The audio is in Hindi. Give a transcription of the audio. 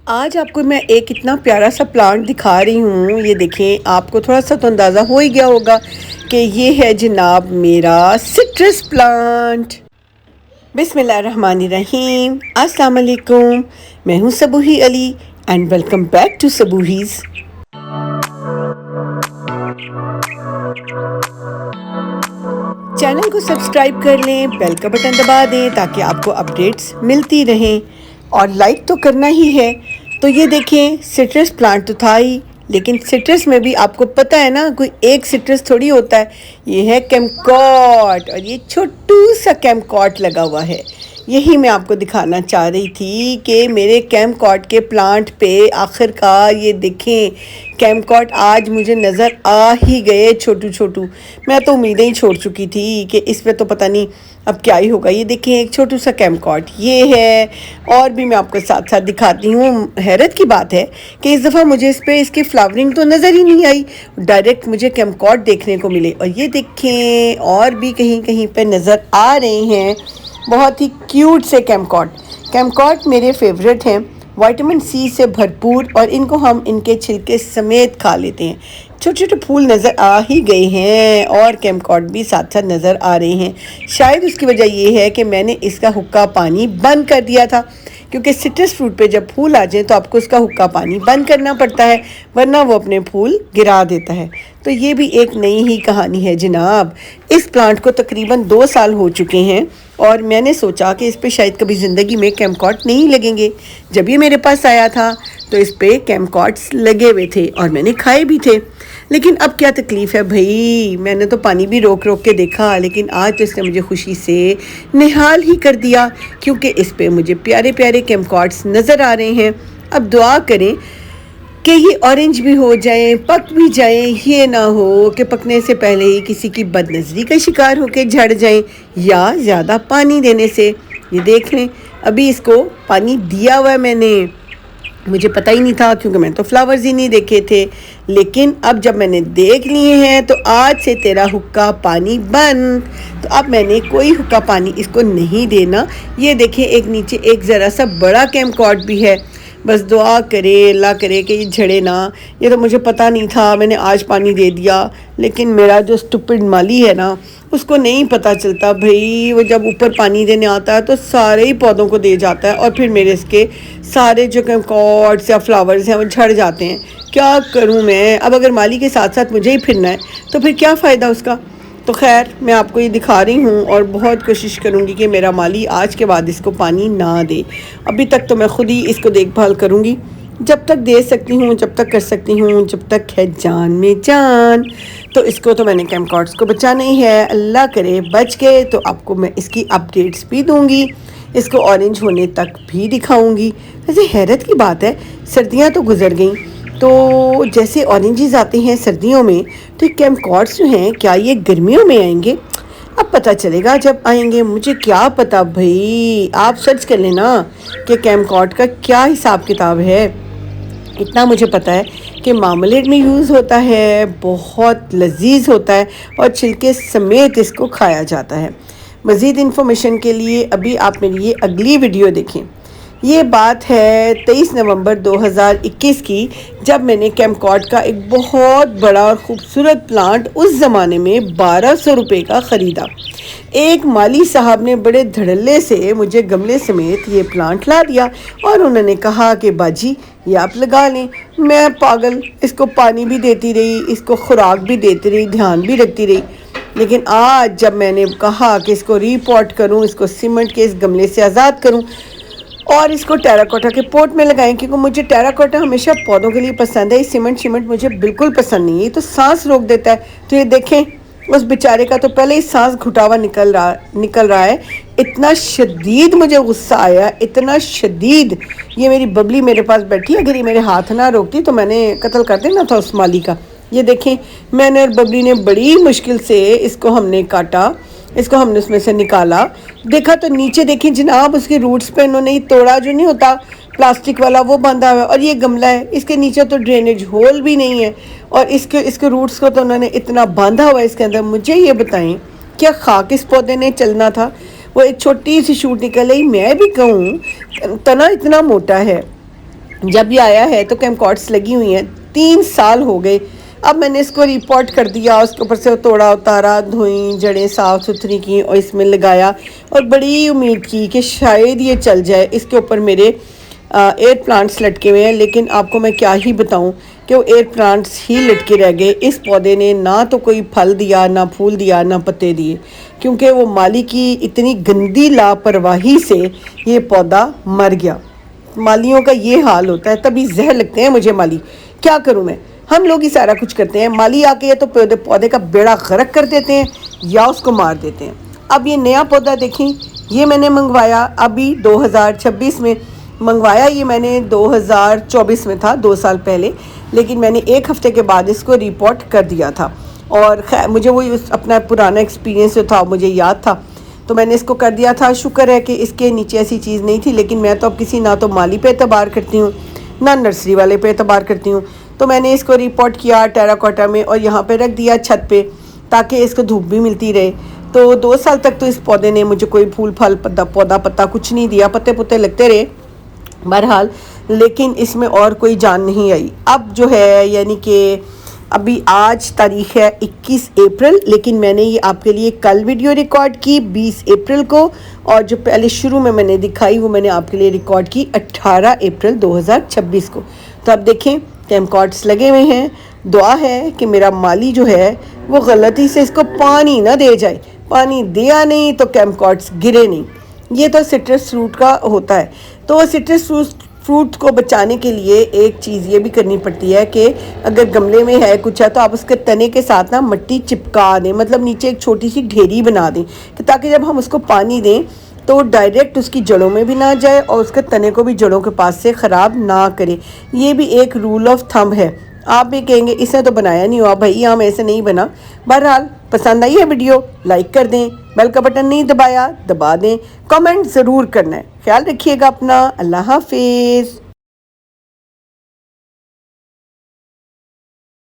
आज आपको मैं एक इतना प्यारा सा प्लांट दिखा रही हूँ। ये देखें, आपको थोड़ा सा तो अंदाज़ा हो ही गया होगा कि ये है जनाब मेरा सिट्रस प्लांट। बिस्मिल्लाहिर्रहमानिर्रहीम, अस्सलाम वालेकुम। मैं हूँ Sabuhi Ali and welcome back to Sabuhi's. Channel को सब्सक्राइब कर लें, बेल का बटन दबा दें ताकि आपको अपडेट्स मिलती रहें और लाइक तो करना ही है। तो ये देखें, सिट्रस प्लांट तो था ही, लेकिन सिट्रस में भी आपको पता है ना, कोई एक सिट्रस थोड़ी होता है। ये है कैमकॉट और ये छोटू सा कैमकॉट लगा हुआ है। यही मैं आपको दिखाना चाह रही थी कि मेरे कैमकॉट के प्लांट पे आखिरकार ये देखें, कैमकॉट आज मुझे नज़र आ ही गए छोटू छोटू। मैं तो उम्मीदें ही छोड़ चुकी थी कि इस पे तो पता नहीं अब क्या ही होगा। ये देखें, एक छोटू सा कैमकॉट ये है, और भी मैं आपको साथ साथ दिखाती हूँ। हैरत की बात है कि इस दफ़ा मुझे इस पे इसकी फ्लावरिंग तो नज़र ही नहीं आई, डायरेक्ट मुझे कैमकॉट देखने को मिले। और ये देखें, और भी कहीं कहीं पे नज़र आ रहे हैं बहुत ही क्यूट से कैमकॉट। कैमकॉट मेरे फेवरेट हैं, विटामिन सी से भरपूर, और इनको हम इनके छिलके समेत खा लेते हैं। छोटे छोटे फूल नज़र आ ही गए हैं और कैमकॉट भी साथ साथ नज़र आ रहे हैं। शायद उसकी वजह ये है कि मैंने इसका हुक्का पानी बंद कर दिया था, क्योंकि सिट्रस फ्रूट पे जब फूल आ जाए तो आपको उसका हुक्का पानी बंद करना पड़ता है, वरना वो अपने फूल गिरा देता है। तो ये भी एक नई ही कहानी है जनाब। इस प्लांट को तकरीबन 2 साल हो चुके हैं और मैंने सोचा कि इस पे शायद कभी ज़िंदगी में कैमकॉट नहीं लगेंगे। जब ये मेरे पास आया था तो इस पे कैमकॉट्स लगे हुए थे और मैंने खाए भी थे। लेकिन अब क्या तकलीफ़ है भाई, मैंने तो पानी भी रोक रोक के देखा, लेकिन आज तो इसने मुझे खुशी से निहाल ही कर दिया, क्योंकि इस पे मुझे प्यारे प्यारे कैमकॉट्स नज़र आ रहे हैं। अब दुआ करें कि ये ऑरेंज भी हो जाए, पक भी जाए, ये ना हो कि पकने से पहले ही किसी की बदनज़री का शिकार होकर झड़ जाए या ज़्यादा पानी देने से। ये देख लें, अभी इसको पानी दिया हुआ है मैंने, मुझे पता ही नहीं था क्योंकि मैंने तो फ्लावर्स ही नहीं देखे थे। लेकिन अब जब मैंने देख लिए हैं तो आज से तेरा हुक्का पानी बंद। तो अब मैंने कोई हुक्का पानी इसको नहीं देना। ये देखें, एक नीचे एक ज़रा सा बड़ा कैमकॉट भी है। बस दुआ करे, अल्लाह करे कि ये झड़े ना। ये तो मुझे पता नहीं था, मैंने आज पानी दे दिया। लेकिन मेरा जो स्टूपिड माली है ना, उसको नहीं पता चलता भाई। वो जब ऊपर पानी देने आता है तो सारे ही पौधों को दे जाता है और फिर मेरे इसके सारे जो कैमकॉट्स या फ्लावर्स हैं वो झड़ जाते हैं। क्या करूं मैं अब? अगर माली के साथ साथ मुझे ही फिरना है तो फिर क्या फ़ायदा उसका। तो खैर, मैं आपको ये दिखा रही हूँ और बहुत कोशिश करूँगी कि मेरा माली आज के बाद इसको पानी ना दे। अभी तक तो मैं ख़ुद ही इसको देखभाल करूँगी, जब तक दे सकती हूँ, जब तक कर सकती हूँ, जब तक है जान में जान। तो इसको तो मैंने कैमकॉट्स को बचाना ही है। अल्लाह करे बच गए तो आपको मैं इसकी अपडेट्स भी दूँगी, इसको ऑरेंज होने तक भी दिखाऊँगी। वैसे हैरत की बात है, सर्दियाँ तो गुजर गईं, तो जैसे ऑरेंजेस आते हैं सर्दियों में, तो कैमकॉट्स जो हैं क्या ये गर्मियों में आएंगे? अब पता चलेगा जब आएंगे। मुझे क्या पता भाई, आप सर्च कर लेना कि कैमकॉट का क्या हिसाब किताब है। इतना मुझे पता है कि मार्मलेड में यूज़ होता है, बहुत लजीज होता है और छिलके समेत इसको खाया जाता है। मज़ीद इन्फॉर्मेशन के लिए अभी आप मेरी ये अगली वीडियो देखें। ये बात है 23 नवंबर 2021 की, जब मैंने कैमकॉट का एक बहुत बड़ा और ख़ूबसूरत प्लांट उस ज़माने में 1200 रुपये का ख़रीदा। एक माली साहब ने बड़े धड़ल्ले से मुझे गमले समेत ये प्लांट ला दिया और उन्होंने कहा कि बाजी ये आप लगा लें। मैं पागल, इसको पानी भी देती रही, इसको खुराक भी देती रही, ध्यान भी रखती रही। लेकिन आज जब मैंने कहा कि इसको रीपॉट करूं, इसको सीमेंट के इस गमले से आज़ाद करूं और इसको टेराकोटा के पोट में लगाएं, क्योंकि मुझे टेराकोटा हमेशा पौधों के लिए पसंद है। सीमेंट मुझे बिल्कुल पसंद नहीं है, ये तो सांस रोक देता है। तो ये देखें, उस बेचारे का तो पहले ही सांस घुटावा निकल रहा है। इतना शदीद मुझे गुस्सा आया, इतना शदीद। ये मेरी बबली मेरे पास बैठी, अगर ये मेरे हाथ ना रोकती तो मैंने कत्ल कर देना था उस माली का। ये देखें, मैंने और बबली ने बड़ी मुश्किल से इसको हमने काटा, इसको हमने उसमें से निकाला। देखा तो नीचे देखें जनाब, उसके रूट्स पे इन्होंने ही तोड़ा जो नहीं होता प्लास्टिक वाला, वो बांधा हुआ है। और ये गमला है, इसके नीचे तो ड्रेनेज होल भी नहीं है और इसके रूट्स को तो उन्होंने इतना बांधा हुआ है इसके अंदर। मुझे ये बताएं, क्या खाक इस पौधे ने चलना था? वो एक छोटी सी शूट निकल आई। मैं भी कहूँ तना इतना मोटा है, जब ये आया है तो कैमकॉर्ड्स लगी हुई हैं, 3 साल हो गए। अब मैंने इसको रिपोर्ट कर दिया, उसके ऊपर से तोड़ा उतारा, धोई, जड़ें साफ़ सुथरी की और इसमें लगाया और बड़ी उम्मीद की कि शायद ये चल जाए। इसके ऊपर मेरे एयर प्लांट्स लटके हुए हैं, लेकिन आपको मैं क्या ही बताऊं कि वो एयर प्लांट्स ही लटके रह गए। इस पौधे ने ना तो कोई फल दिया, ना फूल दिया, ना पत्ते दिए, क्योंकि वो माली की इतनी गंदी लापरवाही से ये पौधा मर गया। मालियों का ये हाल होता है, तभी जहर लगते हैं मुझे माली। क्या करूं मैं, हम लोग ही सारा कुछ करते हैं, माली आके या तो पौधे का बेड़ा गर्क कर देते हैं या उसको मार देते हैं। अब ये नया पौधा देखें, ये मैंने मंगवाया अभी 2026 में मंगवाया, ये मैंने 2024 में था, 2 साल पहले, लेकिन मैंने 1 हफ्ते के बाद इसको रिपोर्ट कर दिया था। और खैर मुझे वो अपना पुराना एक्सपीरियंस जो था मुझे याद था, तो मैंने इसको कर दिया था। शुक्र है कि इसके नीचे ऐसी चीज़ नहीं थी, लेकिन मैं तो अब किसी ना तो माली पे एतबार करती हूँ ना नर्सरी वाले पे एतबार करती हूँ। तो मैंने इसको रिपोर्ट किया टेराकोटा में और यहाँ पे रख दिया छत पे, ताकि इसको धूप भी मिलती रहे। तो 2 साल तक तो इस पौधे ने मुझे कोई फूल फल पौधा पत्ता कुछ नहीं दिया, पत्ते पुत्ते लगते रहे बहरहाल, लेकिन इसमें और कोई जान नहीं आई। अब जो है यानी कि अभी आज तारीख है 21 अप्रैल, लेकिन मैंने ये आपके लिए कल वीडियो रिकॉर्ड की 20 अप्रैल को, और जो पहले शुरू में मैंने दिखाई वो मैंने आपके लिए रिकॉर्ड की 18 अप्रैल 2026 को। तो अब देखें कैमकॉर्ड्स लगे हुए हैं। दुआ है कि मेरा माली जो है वो गलती से इसको पानी ना दे जाए, पानी दिया नहीं तो कैमकॉर्ड्स गिरे नहीं। ये तो सिट्रस फ्रूट का होता है। तो सिट्रस फ्रूट को बचाने के लिए एक चीज़ ये भी करनी पड़ती है कि अगर गमले में है कुछ है तो आप उसके तने के साथ ना मिट्टी चिपका दें, मतलब नीचे एक छोटी सी ढेरी बना दें, कि ताकि जब हम उसको पानी दें तो डायरेक्ट उसकी जड़ों में भी ना जाए और उसके तने को भी जड़ों के पास से ख़राब ना करे। ये भी एक रूल ऑफ थंब है। आप भी कहेंगे इसने तो बनाया नहीं हुआ भाई, हम ऐसे नहीं बना। बहरहाल पसंद आई है वीडियो, लाइक कर दें, बेल का बटन नहीं दबाया दबा दें, कमेंट ज़रूर करना है। ख्याल रखिएगा अपना। अल्लाह हाफिज़।